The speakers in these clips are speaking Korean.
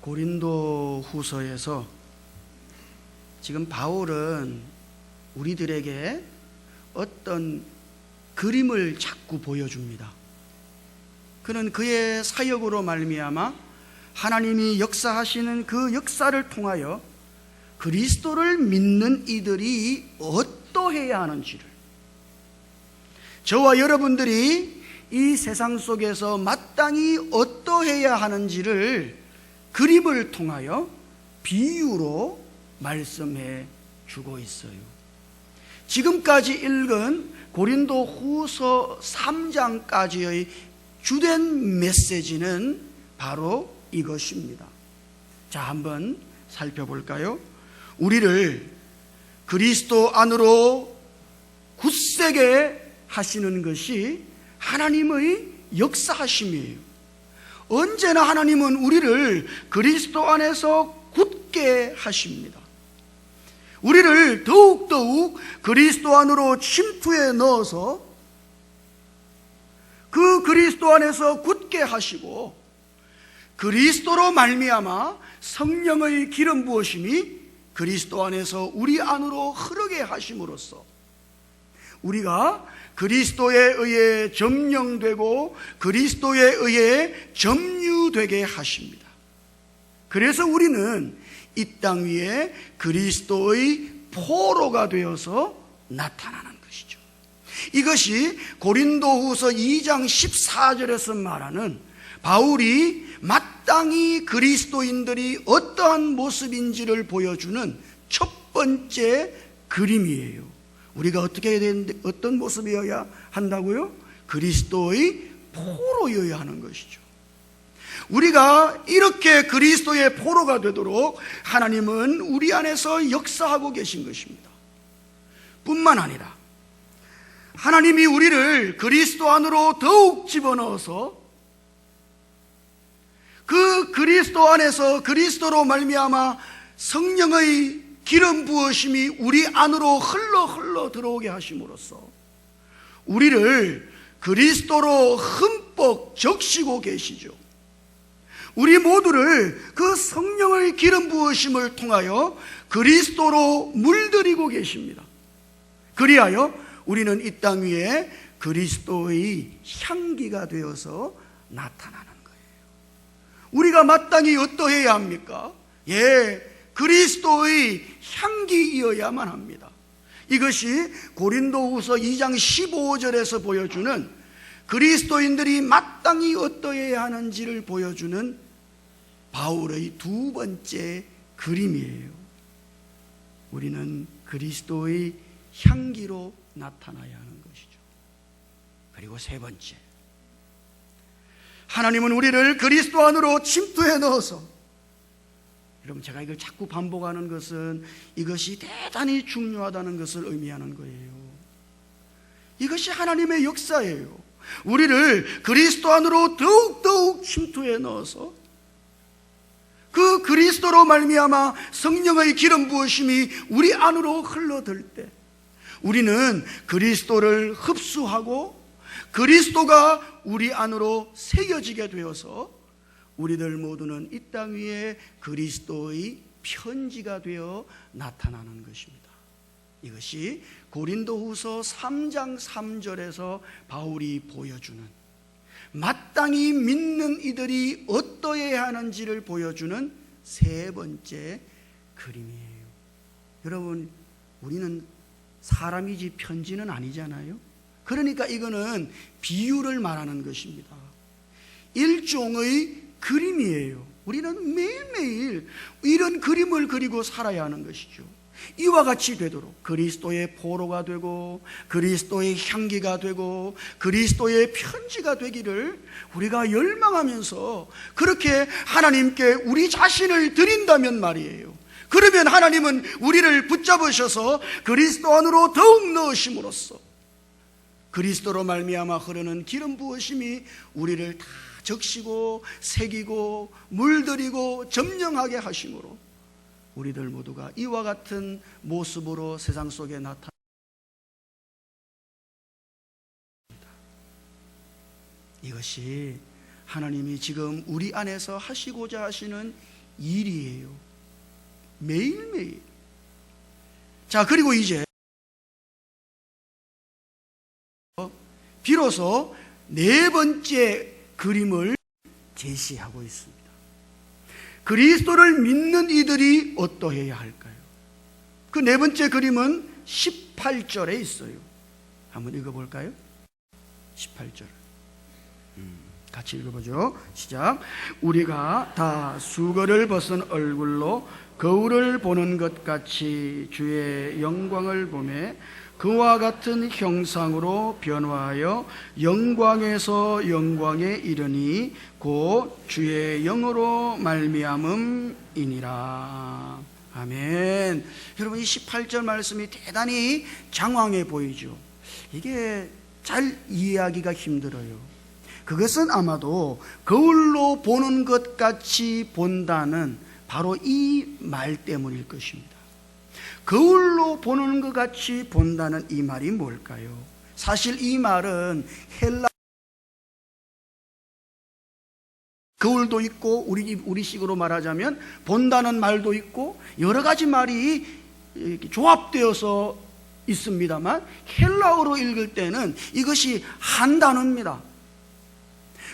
고린도 후서에서 지금 바울은 우리들에게 어떤 그림을 자꾸 보여줍니다. 그는 그의 사역으로 말미암아 하나님이 역사하시는 그 역사를 통하여 그리스도를 믿는 이들이 어떠해야 하는지를, 저와 여러분들이 이 세상 속에서 마땅히 어떠해야 하는지를 그림을 통하여 비유로 말씀해 주고 있어요. 지금까지 읽은 고린도 후서 3장까지의 주된 메시지는 바로 이것입니다. 자, 한번 살펴볼까요? 우리를 그리스도 안으로 굳세게 하시는 것이 하나님의 역사하심이에요. 언제나 하나님은 우리를 그리스도 안에서 굳게 하십니다. 우리를 더욱더욱 그리스도 안으로 침투해 넣어서 그 그리스도 안에서 굳게 하시고, 그리스도로 말미암아 성령의 기름 부으심이 그리스도 안에서 우리 안으로 흐르게 하심으로써 우리가 그리스도에 의해 점령되고 그리스도에 의해 점유되게 하십니다. 그래서 우리는 이 땅 위에 그리스도의 포로가 되어서 나타나는 것이죠. 이것이 고린도후서 2장 14절에서 말하는 바울이 마땅히 그리스도인들이 어떠한 모습인지를 보여주는 첫 번째 그림이에요. 우리가 어떻게 해야 되는데, 어떤 모습이어야 한다고요? 그리스도의 포로여야 하는 것이죠. 우리가 이렇게 그리스도의 포로가 되도록 하나님은 우리 안에서 역사하고 계신 것입니다. 뿐만 아니라 하나님이 우리를 그리스도 안으로 더욱 집어넣어서 그 그리스도 안에서 그리스도로 말미암아 성령의 기름 부으심이 우리 안으로 흘러 들어오게 하심으로써 우리를 그리스도로 흠뻑 적시고 계시죠. 우리 모두를 그 성령의 기름 부으심을 통하여 그리스도로 물들이고 계십니다. 그리하여 우리는 이 땅 위에 그리스도의 향기가 되어서 나타나는 거예요. 우리가 마땅히 어떠해야 합니까? 그리스도의 향기이어야만 합니다. 이것이 고린도후서 2장 15절에서 보여주는 그리스도인들이 마땅히 어떠해야 하는지를 보여주는 바울의 두 번째 그림이에요. 우리는 그리스도의 향기로 나타나야 하는 것이죠. 그리고 세 번째, 하나님은 우리를 그리스도 안으로 침투해 넣어서, 여러분, 제가 이걸 자꾸 반복하는 것은 이것이 대단히 중요하다는 것을 의미하는 거예요. 이것이 하나님의 역사예요. 우리를 그리스도 안으로 더욱 침투해 넣어서 그 그리스도로 말미암아 성령의 기름 부으심이 우리 안으로 흘러들 때 우리는 그리스도를 흡수하고 그리스도가 우리 안으로 새겨지게 되어서 우리들 모두는 이 땅 위에 그리스도의 편지가 되어 나타나는 것입니다. 이것이 고린도후서 3장 3절에서 바울이 보여주는, 마땅히 믿는 이들이 어떠해야 하는지를 보여주는 세 번째 그림이에요. 여러분, 우리는 사람이지 편지는 아니잖아요. 그러니까 이거는 비유를 말하는 것입니다. 일종의 그림이에요. 우리는 매일매일 이런 그림을 그리고 살아야 하는 것이죠. 이와 같이 되도록 그리스도의 포로가 되고 그리스도의 향기가 되고 그리스도의 편지가 되기를 우리가 열망하면서 그렇게 하나님께 우리 자신을 드린다면 말이에요. 그러면 하나님은 우리를 붙잡으셔서 그리스도 안으로 더욱 넣으심으로써 그리스도로 말미암아 흐르는 기름 부으심이 우리를 다 적시고 새기고 물들이고 점령하게 하심으로 우리들 모두가 이와 같은 모습으로 세상 속에 나타납니다. 이것이 하나님이 지금 우리 안에서 하시고자 하시는 일이에요. 매일매일. 자, 그리고 이제 비로소 네 번째 그림을 제시하고 있습니다. 그리스도를 믿는 이들이 어떠해야 할까요? 그 네 번째 그림은 18절에 있어요. 한번 읽어볼까요? 18절. 같이 읽어보죠. 시작. 우리가 다 수고를 벗은 얼굴로 거울을 보는 것 같이 주의 영광을 보매 그와 같은 형상으로 변화하여 영광에서 영광에 이르니 곧 주의 영으로 말미암음이니라. 아멘. 여러분, 이 18절 말씀이 대단히 장황해 보이죠. 이게 잘 이해하기가 힘들어요. 그것은 아마도 거울로 보는 것 같이 본다는 바로 이 말 때문일 것입니다. 거울로 보는 것 같이 본다는 이 말이 뭘까요? 사실 이 말은 헬라 거울도 있고 우리식으로 말하자면 본다는 말도 있고 여러 가지 말이 조합되어서 있습니다만 헬라어로 읽을 때는 이것이 한 단어입니다.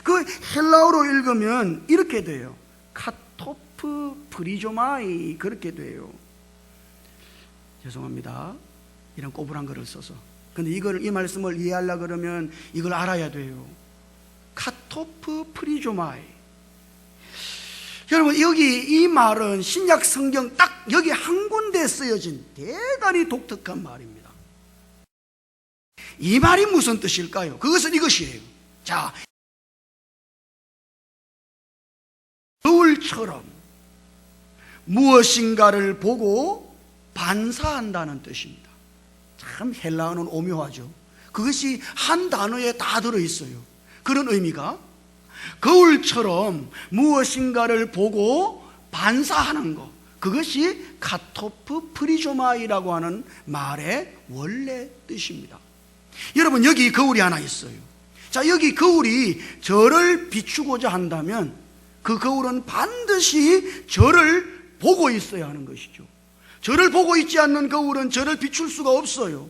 그 헬라어로 읽으면 이렇게 돼요. 카토프 프리조마이, 그렇게 돼요. 죄송합니다. 이런 꼬불한 글을 써서. 근데 이 말씀을 이해하려고 그러면 이걸 알아야 돼요. 카토프 프리조마이. 여러분, 여기 이 말은 신약 성경 딱 여기 한 군데 쓰여진 대단히 독특한 말입니다. 이 말이 무슨 뜻일까요? 그것은 이것이에요. 자, 거울처럼 무엇인가를 보고 반사한다는 뜻입니다. 참 헬라어는 오묘하죠. 그것이 한 단어에 다 들어있어요. 그런 의미가 거울처럼 무엇인가를 보고 반사하는 것, 그것이 카토프 프리조마이라고 하는 말의 원래 뜻입니다. 여러분, 여기 거울이 하나 있어요. 자, 여기 거울이 저를 비추고자 한다면 그 거울은 반드시 저를 보고 있어야 하는 것이죠. 저를 보고 있지 않는 거울은 저를 비출 수가 없어요.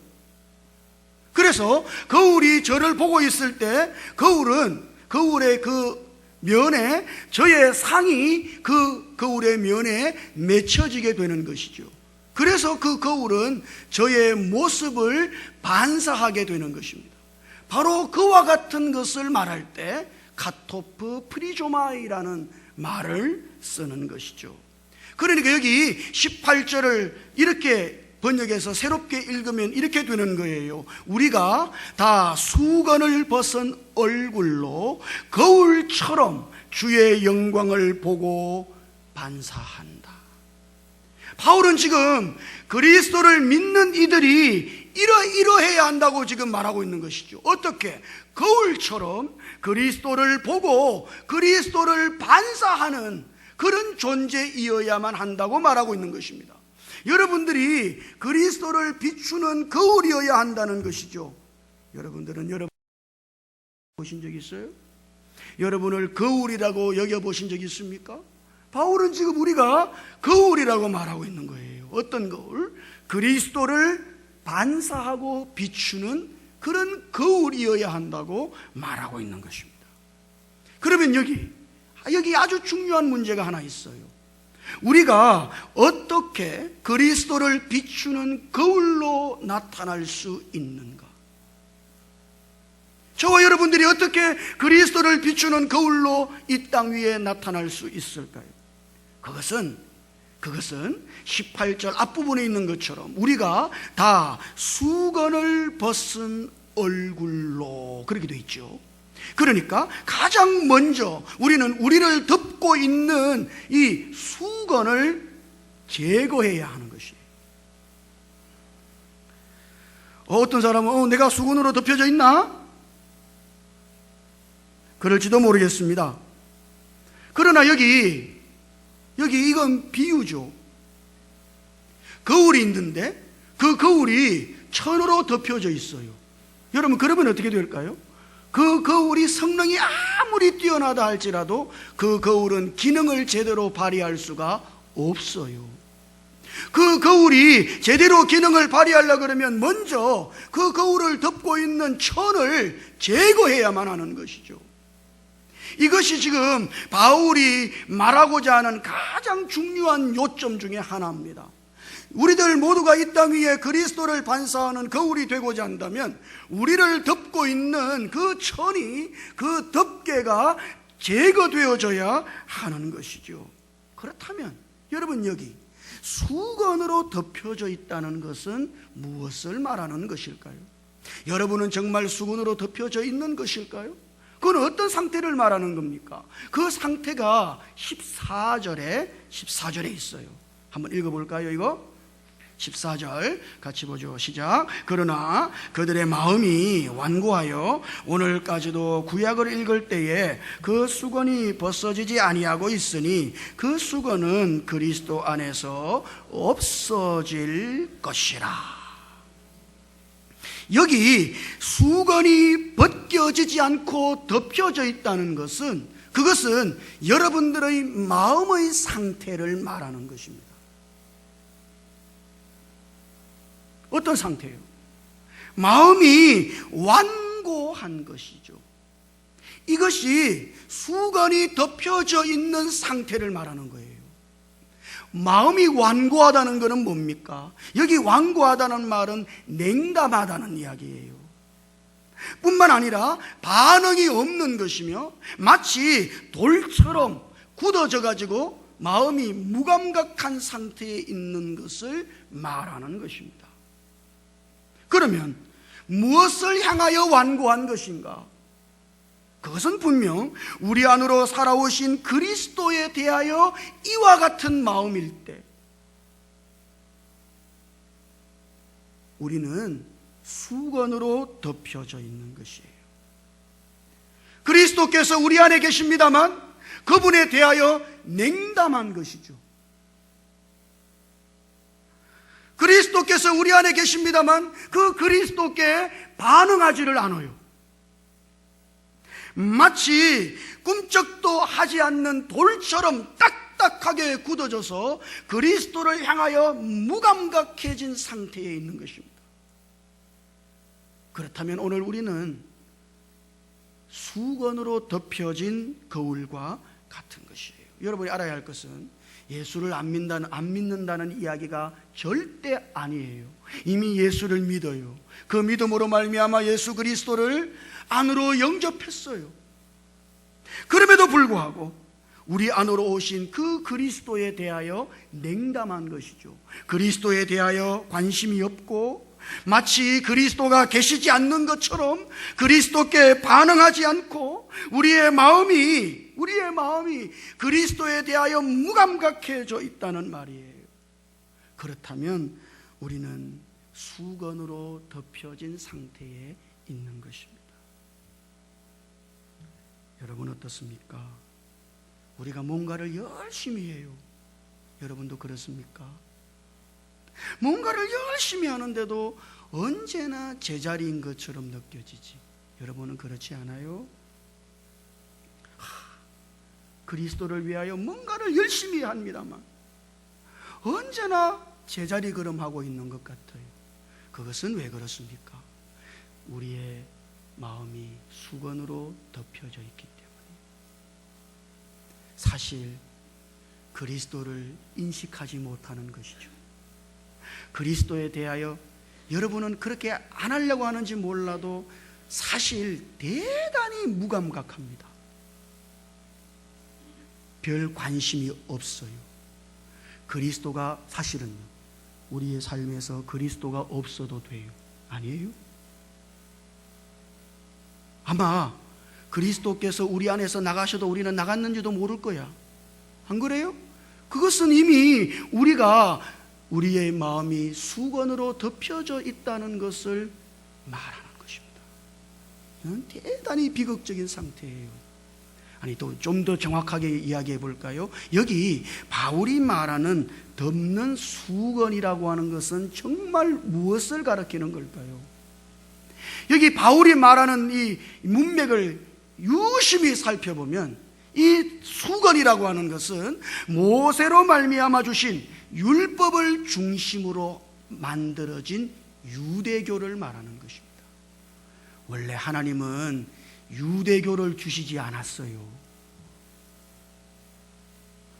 그래서 거울이 저를 보고 있을 때 거울의 그 면에 저의 상이 그 거울의 면에 맺혀지게 되는 것이죠. 그래서 그 거울은 저의 모습을 반사하게 되는 것입니다. 바로 그와 같은 것을 말할 때 카토프 프리조마이라는 말을 쓰는 것이죠. 그러니까 여기 18절을 이렇게 번역해서 새롭게 읽으면 이렇게 되는 거예요. 우리가 다 수건을 벗은 얼굴로 거울처럼 주의 영광을 보고 반사한다. 바울은 지금 그리스도를 믿는 이들이 이러해야 한다고 지금 말하고 있는 것이죠. 어떻게? 거울처럼 그리스도를 보고 그리스도를 반사하는 그런 존재이어야만 한다고 말하고 있는 것입니다. 여러분들이 그리스도를 비추는 거울이어야 한다는 것이죠. 여러분들은 보신 적 있어요? 여러분을 거울이라고 여겨보신 적 있습니까? 바울은 지금 우리가 거울이라고 말하고 있는 거예요. 어떤 거울? 그리스도를 반사하고 비추는 그런 거울이어야 한다고 말하고 있는 것입니다. 그러면 여기 아주 중요한 문제가 하나 있어요. 우리가 어떻게 그리스도를 비추는 거울로 나타날 수 있는가? 저와 여러분들이 어떻게 그리스도를 비추는 거울로 이 땅 위에 나타날 수 있을까요? 그것은 18절 앞부분에 있는 것처럼 우리가 다 수건을 벗은 얼굴로, 그렇게 되어 있죠. 그러니까 가장 먼저 우리는 우리를 덮고 있는 이 수건을 제거해야 하는 것이에요. 어떤 사람은 내가 수건으로 덮여져 있나? 그럴지도 모르겠습니다. 그러나 여기 이건 비유죠. 거울이 있는데 그 거울이 천으로 덮여져 있어요. 여러분, 그러면 어떻게 될까요? 그 거울이 성능이 아무리 뛰어나다 할지라도 그 거울은 기능을 제대로 발휘할 수가 없어요. 그 거울이 제대로 기능을 발휘하려고 그러면 먼저 그 거울을 덮고 있는 천을 제거해야만 하는 것이죠. 이것이 지금 바울이 말하고자 하는 가장 중요한 요점 중에 하나입니다. 우리들 모두가 이 땅 위에 그리스도를 반사하는 거울이 되고자 한다면 우리를 덮고 있는 그 천이, 그 덮개가 제거되어져야 하는 것이죠. 그렇다면 여러분, 여기 수건으로 덮여져 있다는 것은 무엇을 말하는 것일까요? 여러분은 정말 수건으로 덮여져 있는 것일까요? 그건 어떤 상태를 말하는 겁니까? 그 상태가 14절에 있어요. 한번 읽어볼까요? 이거 14절 같이 보죠. 시작. 그러나 그들의 마음이 완고하여 오늘까지도 구약을 읽을 때에 그 수건이 벗어지지 아니하고 있으니 그 수건은 그리스도 안에서 없어질 것이라. 여기 수건이 벗겨지지 않고 덮여져 있다는 것은, 그것은 여러분들의 마음의 상태를 말하는 것입니다. 어떤 상태예요? 마음이 완고한 것이죠. 이것이 수건이 덮여져 있는 상태를 말하는 거예요. 마음이 완고하다는 것은 뭡니까? 여기 완고하다는 말은 냉담하다는 이야기예요. 뿐만 아니라 반응이 없는 것이며 마치 돌처럼 굳어져 가지고 마음이 무감각한 상태에 있는 것을 말하는 것입니다. 그러면 무엇을 향하여 완고한 것인가? 그것은 분명 우리 안으로 살아오신 그리스도에 대하여 이와 같은 마음일 때 우리는 수건으로 덮여져 있는 것이에요. 그리스도께서 우리 안에 계십니다만 그분에 대하여 냉담한 것이죠. 그리스도께서 우리 안에 계십니다만 그 그리스도께 반응하지를 않아요. 마치 꿈쩍도 하지 않는 돌처럼 딱딱하게 굳어져서 그리스도를 향하여 무감각해진 상태에 있는 것입니다. 그렇다면 오늘 우리는 수건으로 덮여진 거울과 같은 것이에요. 여러분이 알아야 할 것은 예수를 안 믿는다는 이야기가 절대 아니에요. 이미 예수를 믿어요. 그 믿음으로 말미암아 예수 그리스도를 안으로 영접했어요. 그럼에도 불구하고 우리 안으로 오신 그 그리스도에 대하여 냉담한 것이죠. 그리스도에 대하여 관심이 없고 마치 그리스도가 계시지 않는 것처럼 그리스도께 반응하지 않고 우리의 마음이 그리스도에 대하여 무감각해져 있다는 말이에요. 그렇다면 우리는 수건으로 덮여진 상태에 있는 것입니다. 여러분 어떻습니까? 우리가 뭔가를 열심히 해요. 여러분도 그렇습니까? 뭔가를 열심히 하는데도 언제나 제자리인 것처럼 느껴지지. 여러분은 그렇지 않아요? 그리스도를 위하여 뭔가를 열심히 합니다만 언제나 제자리 걸음하고 있는 것 같아요. 그것은 왜 그렇습니까? 우리의 마음이 수건으로 덮여져 있기 때문에. 사실 그리스도를 인식하지 못하는 것이죠. 그리스도에 대하여 여러분은 그렇게 안 하려고 하는지 몰라도 사실 대단히 무감각합니다. 별 관심이 없어요. 그리스도가 사실은 우리의 삶에서 그리스도가 없어도 돼요. 아니에요? 아마 그리스도께서 우리 안에서 나가셔도 우리는 나갔는지도 모를 거야. 안 그래요? 그것은 이미 우리의 마음이 수건으로 덮여져 있다는 것을 말하는 것입니다. 이건 대단히 비극적인 상태예요. 아니, 또 좀 더 정확하게 이야기해 볼까요? 여기 바울이 말하는 덮는 수건이라고 하는 것은 정말 무엇을 가리키는 걸까요? 여기 바울이 말하는 이 문맥을 유심히 살펴보면 이 수건이라고 하는 것은 모세로 말미암아 주신 율법을 중심으로 만들어진 유대교를 말하는 것입니다. 원래 하나님은 유대교를 주시지 않았어요.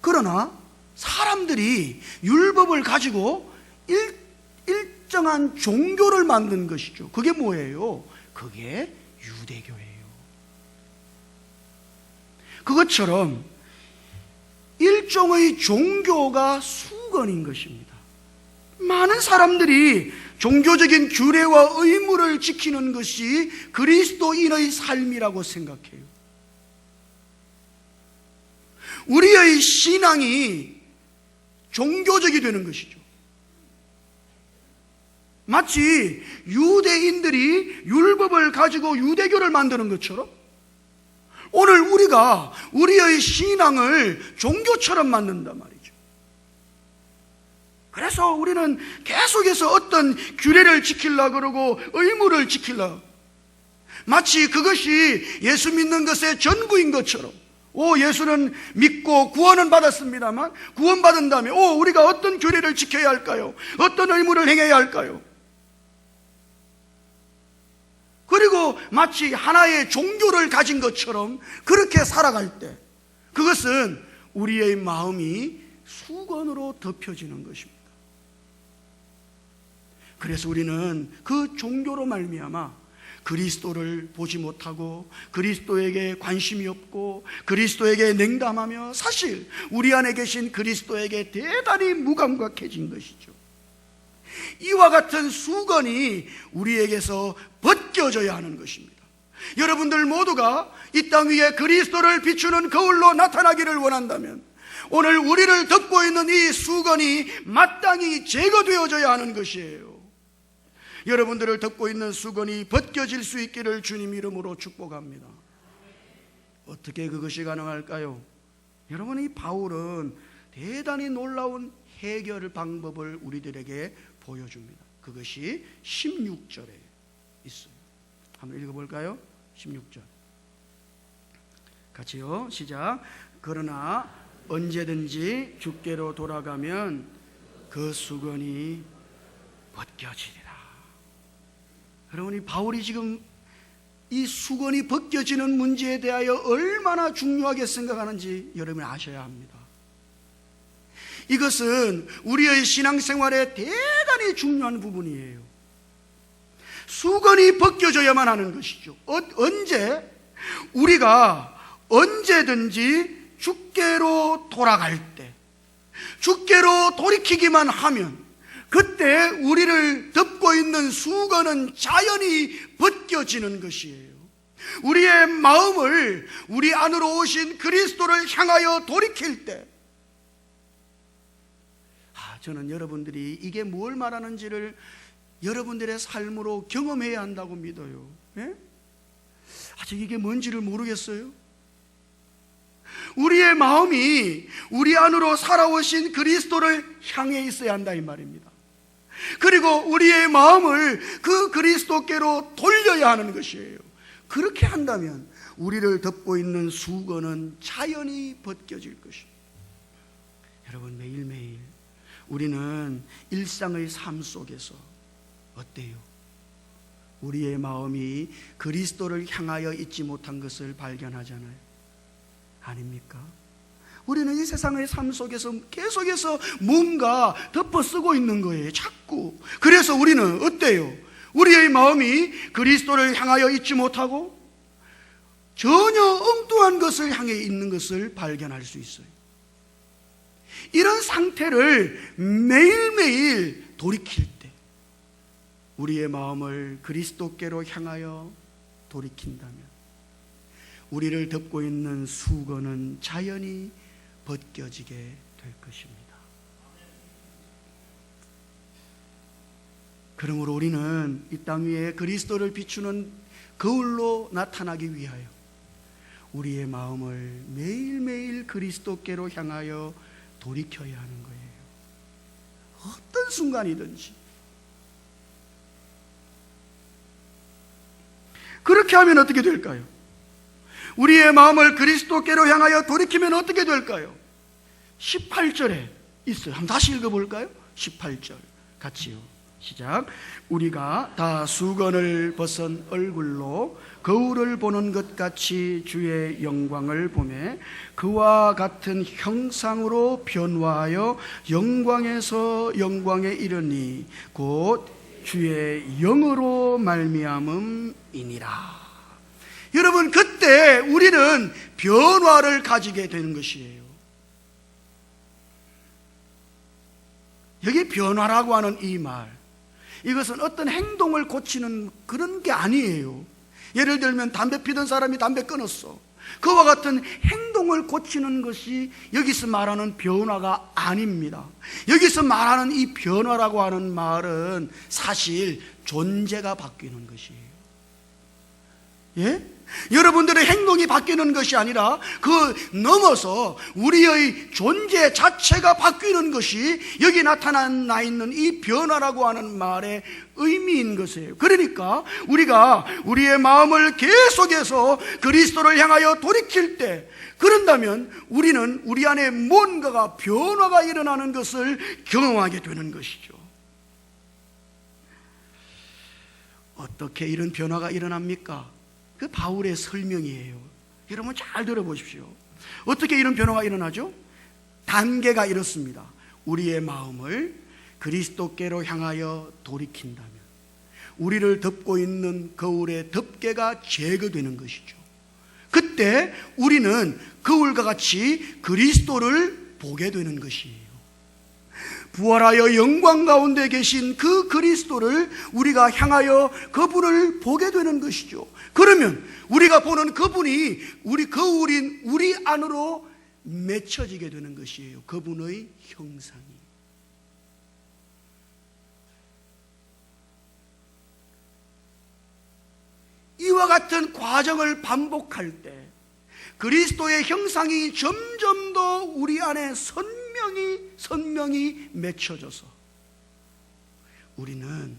그러나 사람들이 율법을 가지고 일정한 종교를 만든 것이죠. 그게 뭐예요? 그게 유대교예요. 그것처럼 일종의 종교가 수건인 것입니다. 많은 사람들이 종교적인 규례와 의무를 지키는 것이 그리스도인의 삶이라고 생각해요. 우리의 신앙이 종교적이 되는 것이죠. 마치 유대인들이 율법을 가지고 유대교를 만드는 것처럼 오늘 우리가 우리의 신앙을 종교처럼 만든단 말이죠. 그래서 우리는 계속해서 어떤 규례를 지키려고 그러고 의무를 지키려고, 마치 그것이 예수 믿는 것의 전부인 것처럼, 예수는 믿고 구원은 받았습니다만 구원받은 다음에 우리가 어떤 규례를 지켜야 할까요? 어떤 의무를 행해야 할까요? 그리고 마치 하나의 종교를 가진 것처럼 그렇게 살아갈 때 그것은 우리의 마음이 수건으로 덮여지는 것입니다. 그래서 우리는 그 종교로 말미암아 그리스도를 보지 못하고 그리스도에게 관심이 없고 그리스도에게 냉담하며 사실 우리 안에 계신 그리스도에게 대단히 무감각해진 것이죠. 이와 같은 수건이 우리에게서 벗겨져야 하는 것입니다. 여러분들 모두가 이 땅 위에 그리스도를 비추는 거울로 나타나기를 원한다면 오늘 우리를 덮고 있는 이 수건이 마땅히 제거되어져야 하는 것이에요. 여러분들을 덮고 있는 수건이 벗겨질 수 있기를 주님 이름으로 축복합니다. 어떻게 그것이 가능할까요? 여러분, 이 바울은 대단히 놀라운 해결 방법을 우리들에게 보여줍니다. 그것이 16절에 있어요. 한번 읽어볼까요? 16절 같이요. 시작. 그러나 언제든지 주께로 돌아가면 그 수건이 벗겨지리라. 여러분이 바울이 지금 이 수건이 벗겨지는 문제에 대하여 얼마나 중요하게 생각하는지 여러분이 아셔야 합니다. 이것은 우리의 신앙생활에 대단히 중요한 부분이에요. 수건이 벗겨져야만 하는 것이죠. 언제? 우리가 언제든지 주께로 돌아갈 때, 주께로 돌이키기만 하면 그때 우리를 덮고 있는 수건은 자연히 벗겨지는 것이에요. 우리의 마음을 우리 안으로 오신 그리스도를 향하여 돌이킬 때, 저는 여러분들이 이게 뭘 말하는지를 여러분들의 삶으로 경험해야 한다고 믿어요. 예? 아직 이게 뭔지를 모르겠어요. 우리의 마음이 우리 안으로 살아오신 그리스도를 향해 있어야 한다 이 말입니다. 그리고 우리의 마음을 그 그리스도께로 돌려야 하는 것이에요. 그렇게 한다면 우리를 덮고 있는 수건은 자연히 벗겨질 것입니다. 여러분, 매일매일 우리는 일상의 삶 속에서 어때요? 우리의 마음이 그리스도를 향하여 있지 못한 것을 발견하잖아요. 아닙니까? 우리는 이 세상의 삶 속에서 계속해서 뭔가 덮어쓰고 있는 거예요. 자꾸. 그래서 우리는 어때요? 우리의 마음이 그리스도를 향하여 있지 못하고 전혀 엉뚱한 것을 향해 있는 것을 발견할 수 있어요. 이런 상태를 매일매일 돌이킬 때 우리의 마음을 그리스도께로 향하여 돌이킨다면 우리를 덮고 있는 수건은 자연히 벗겨지게 될 것입니다. 그러므로 우리는 이 땅 위에 그리스도를 비추는 거울로 나타나기 위하여 우리의 마음을 매일매일 그리스도께로 향하여 돌이켜야 하는 거예요. 어떤 순간이든지. 그렇게 하면 어떻게 될까요? 우리의 마음을 그리스도께로 향하여 돌이키면 어떻게 될까요? 18절에 있어요. 한번 다시 읽어볼까요? 18절 같이요. 시작. 우리가 다 수건을 벗은 얼굴로 거울을 보는 것 같이 주의 영광을 보매 그와 같은 형상으로 변화하여 영광에서 영광에 이르니 곧 주의 영으로 말미암음이니라. 여러분, 그때 우리는 변화를 가지게 되는 것이에요. 여기 변화라고 하는 이 말, 이것은 어떤 행동을 고치는 그런 게 아니에요. 예를 들면 담배 피던 사람이 담배 끊었어. 그와 같은 행동을 고치는 것이 여기서 말하는 변화가 아닙니다. 여기서 말하는 이 변화라고 하는 말은 사실 존재가 바뀌는 것이에요. 예? 여러분들의 행동이 바뀌는 것이 아니라 그 넘어서 우리의 존재 자체가 바뀌는 것이 여기 나타나 있는 이 변화라고 하는 말의 의미인 것이에요. 그러니까 우리가 우리의 마음을 계속해서 그리스도를 향하여 돌이킬 때, 그런다면 우리는 우리 안에 뭔가가 변화가 일어나는 것을 경험하게 되는 것이죠. 어떻게 이런 변화가 일어납니까? 그 바울의 설명이에요. 여러분 잘 들어보십시오. 어떻게 이런 변화가 일어나죠? 단계가 이렇습니다. 우리의 마음을 그리스도께로 향하여 돌이킨다면 우리를 덮고 있는 거울의 덮개가 제거되는 것이죠. 그때 우리는 거울과 같이 그리스도를 보게 되는 것이에요. 부활하여 영광 가운데 계신 그 그리스도를 우리가 향하여 그분을 보게 되는 것이죠. 그러면 우리가 보는 그분이 우리 거울인 우리 안으로 맺혀지게 되는 것이에요. 그분의 형상이. 이와 같은 과정을 반복할 때 그리스도의 형상이 점점 더 우리 안에 선명히 맺혀져서 우리는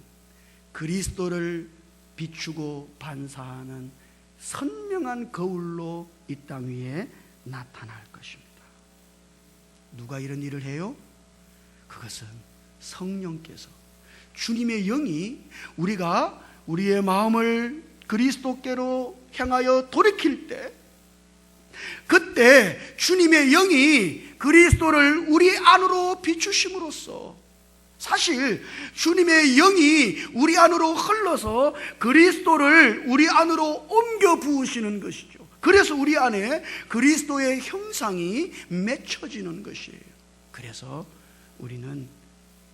그리스도를 비추고 반사하는 선명한 거울로 이 땅 위에 나타날 것입니다. 누가 이런 일을 해요? 그것은 성령께서, 주님의 영이 우리가 우리의 마음을 그리스도께로 향하여 돌이킬 때, 그때 주님의 영이 그리스도를 우리 안으로 비추심으로써, 사실 주님의 영이 우리 안으로 흘러서 그리스도를 우리 안으로 옮겨 부으시는 것이죠. 그래서 우리 안에 그리스도의 형상이 맺혀지는 것이에요. 그래서 우리는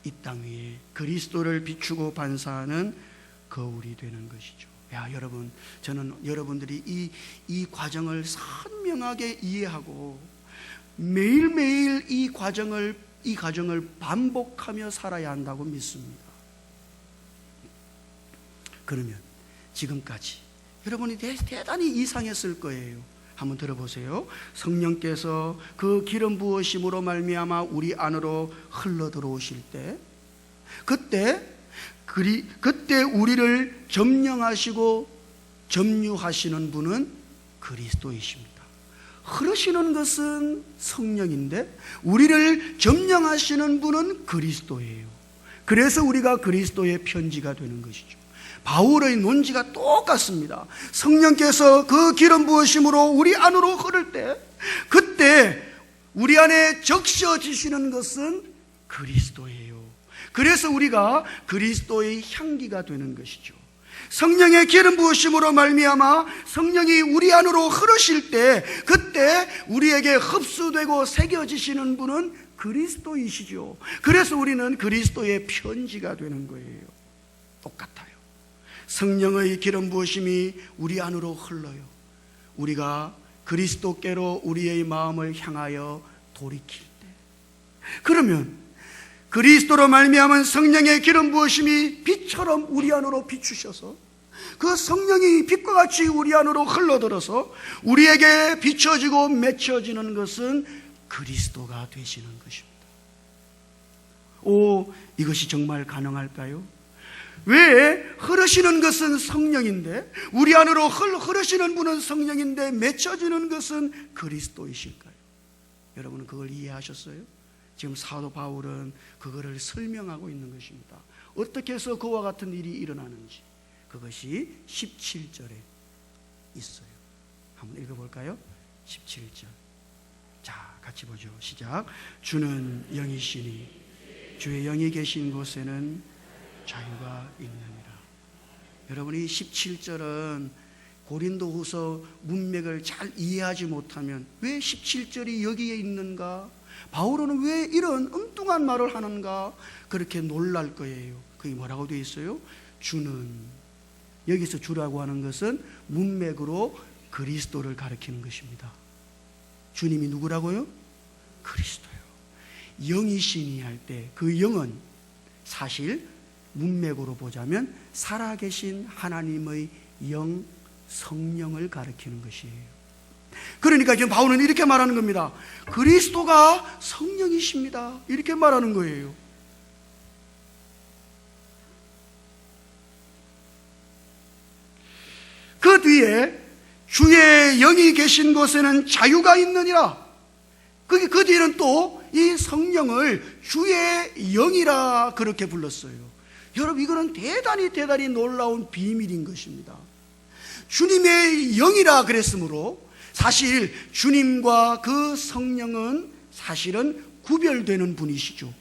이 땅 위에 그리스도를 비추고 반사하는 거울이 되는 것이죠. 야, 여러분, 저는 여러분들이 이 과정을 선명하게 이해하고 매일매일 이 과정을 반복하며 살아야 한다고 믿습니다. 그러면 지금까지 여러분이 대단히 이상했을 거예요. 한번 들어보세요. 성령께서 그 기름 부으심으로 말미암아 우리 안으로 흘러 들어오실 때, 그때 우리를 점령하시고 점유하시는 분은 그리스도이십니다. 흐르시는 것은 성령인데 우리를 점령하시는 분은 그리스도예요. 그래서 우리가 그리스도의 편지가 되는 것이죠. 바울의 논지가 똑같습니다. 성령께서 그 기름 부으심으로 우리 안으로 흐를 때, 그때 우리 안에 적셔지시는 것은 그리스도예요. 그래서 우리가 그리스도의 향기가 되는 것이죠. 성령의 기름 부으심으로 말미암아 성령이 우리 안으로 흐르실 때, 그때 우리에게 흡수되고 새겨지시는 분은 그리스도이시죠. 그래서 우리는 그리스도의 편지가 되는 거예요. 똑같아요. 성령의 기름 부으심이 우리 안으로 흘러요. 우리가 그리스도께로 우리의 마음을 향하여 돌이킬 때, 그러면 그리스도로 말미암은 성령의 기름 부으심이 빛처럼 우리 안으로 비추셔서 그 성령이 빛과 같이 우리 안으로 흘러들어서 우리에게 비춰지고 맺혀지는 것은 그리스도가 되시는 것입니다. 이것이 정말 가능할까요? 왜 흐르시는 것은 성령인데, 우리 안으로 흐르시는 분은 성령인데 맺혀지는 것은 그리스도이실까요? 여러분은 그걸 이해하셨어요? 지금 사도 바울은 그거를 설명하고 있는 것입니다. 어떻게 해서 그와 같은 일이 일어나는지 그것이 17절에 있어요. 한번 읽어볼까요? 17절. 자, 같이 보죠. 시작. 주는 영이시니 주의 영이 계신 곳에는 자유가 있느니라. 여러분이 17절은 고린도후서 문맥을 잘 이해하지 못하면 왜 17절이 여기에 있는가? 바울은 왜 이런 엉뚱한 말을 하는가? 그렇게 놀랄 거예요. 그게 뭐라고 되어 있어요? 주는, 여기서 주라고 하는 것은 문맥으로 그리스도를 가리키는 것입니다. 주님이 누구라고요? 그리스도요. 영이시니 할 때 그 영은 사실 문맥으로 보자면 살아계신 하나님의 영, 성령을 가리키는 것이에요. 그러니까 지금 바울은 이렇게 말하는 겁니다. 그리스도가 성령이십니다. 이렇게 말하는 거예요. 그 뒤에 주의 영이 계신 곳에는 자유가 있느니라. 그 뒤에는 또 이 성령을 주의 영이라 그렇게 불렀어요. 여러분, 이거는 대단히 놀라운 비밀인 것입니다. 주님의 영이라 그랬으므로 사실 주님과 그 성령은 사실은 구별되는 분이시죠.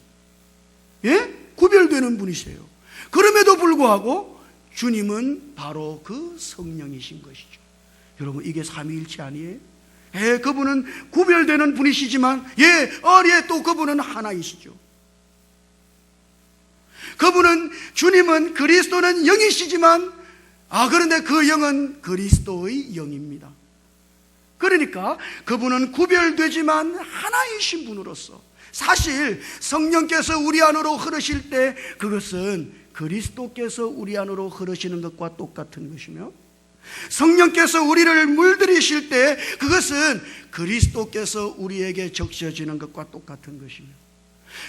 예? 구별되는 분이세요. 그럼에도 불구하고 주님은 바로 그 성령이신 것이죠. 여러분, 이게 삼위일체 아니에요? 그분은 구별되는 분이시지만 또 그분은 하나이시죠. 그분은, 주님은, 그리스도는 영이시지만 그런데 그 영은 그리스도의 영입니다. 그러니까 그분은 구별되지만 하나이신 분으로서 사실 성령께서 우리 안으로 흐르실 때 그것은 그리스도께서 우리 안으로 흐르시는 것과 똑같은 것이며, 성령께서 우리를 물들이실 때 그것은 그리스도께서 우리에게 적셔지는 것과 똑같은 것이며,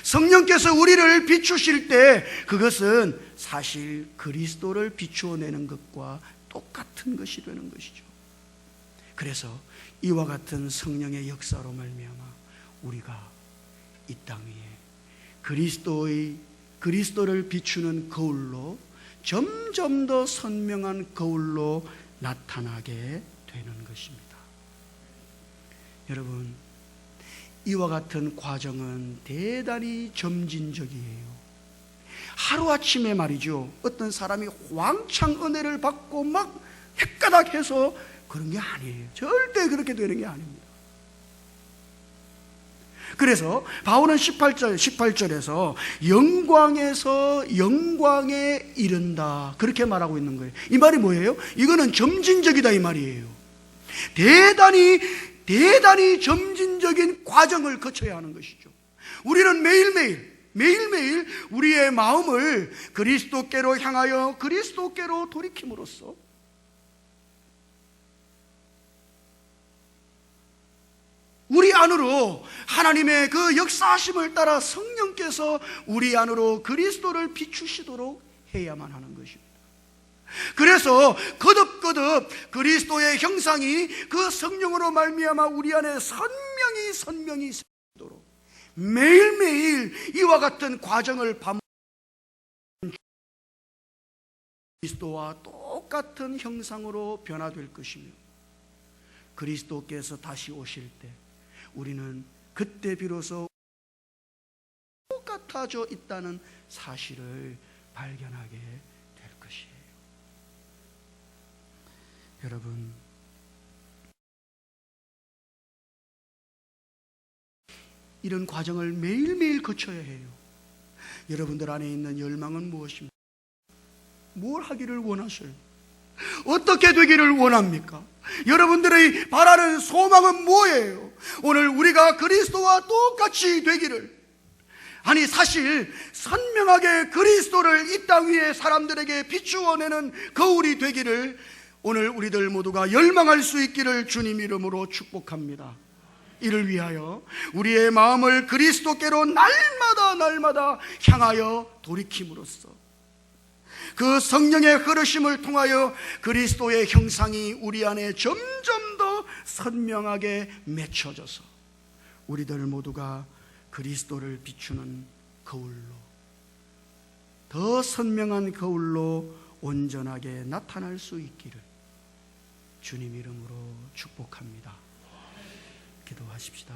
성령께서 우리를 비추실 때 그것은 사실 그리스도를 비추어내는 것과 똑같은 것이 되는 것이죠. 그래서 이와 같은 성령의 역사로 말미암아 우리가 이 땅 위에 그리스도를 비추는 거울로, 점점 더 선명한 거울로 나타나게 되는 것입니다. 여러분, 이와 같은 과정은 대단히 점진적이에요. 하루아침에 말이죠, 어떤 사람이 왕창 은혜를 받고 막 헷가닥해서 그런 게 아니에요. 절대 그렇게 되는 게 아닙니다. 그래서 바울은 18절에서 영광에서 영광에 이른다 그렇게 말하고 있는 거예요. 이 말이 뭐예요? 이거는 점진적이다 이 말이에요. 대단히 점진적인 과정을 거쳐야 하는 것이죠. 우리는 매일매일 우리의 마음을 그리스도께로 향하여 그리스도께로 돌이킴으로써 우리 안으로 하나님의 그 역사하심을 따라 성령께서 우리 안으로 그리스도를 비추시도록 해야만 하는 것입니다. 그래서 거듭 그리스도의 형상이 그 성령으로 말미암아 우리 안에 선명히 생기도록 매일매일 이와 같은 과정을 반복하는 그리스도와 똑같은 형상으로 변화될 것이며, 그리스도께서 다시 오실 때 우리는 그때 비로소 똑같아져 있다는 사실을 발견하게 될 것이에요. 여러분, 이런 과정을 매일매일 거쳐야 해요. 여러분들 안에 있는 열망은 무엇입니까? 뭘 하기를 원하셔요? 어떻게 되기를 원합니까? 여러분들의 바라는 소망은 뭐예요? 오늘 우리가 그리스도와 똑같이 되기를, 아니 사실 선명하게 그리스도를 이 땅 위에 사람들에게 비추어내는 거울이 되기를 오늘 우리들 모두가 열망할 수 있기를 주님 이름으로 축복합니다. 이를 위하여 우리의 마음을 그리스도께로 날마다 향하여 돌이킴으로써 그 성령의 흐르심을 통하여 그리스도의 형상이 우리 안에 점점 더 선명하게 맺혀져서 우리들 모두가 그리스도를 비추는 거울로, 더 선명한 거울로 온전하게 나타날 수 있기를 주님 이름으로 축복합니다. 기도하십시다.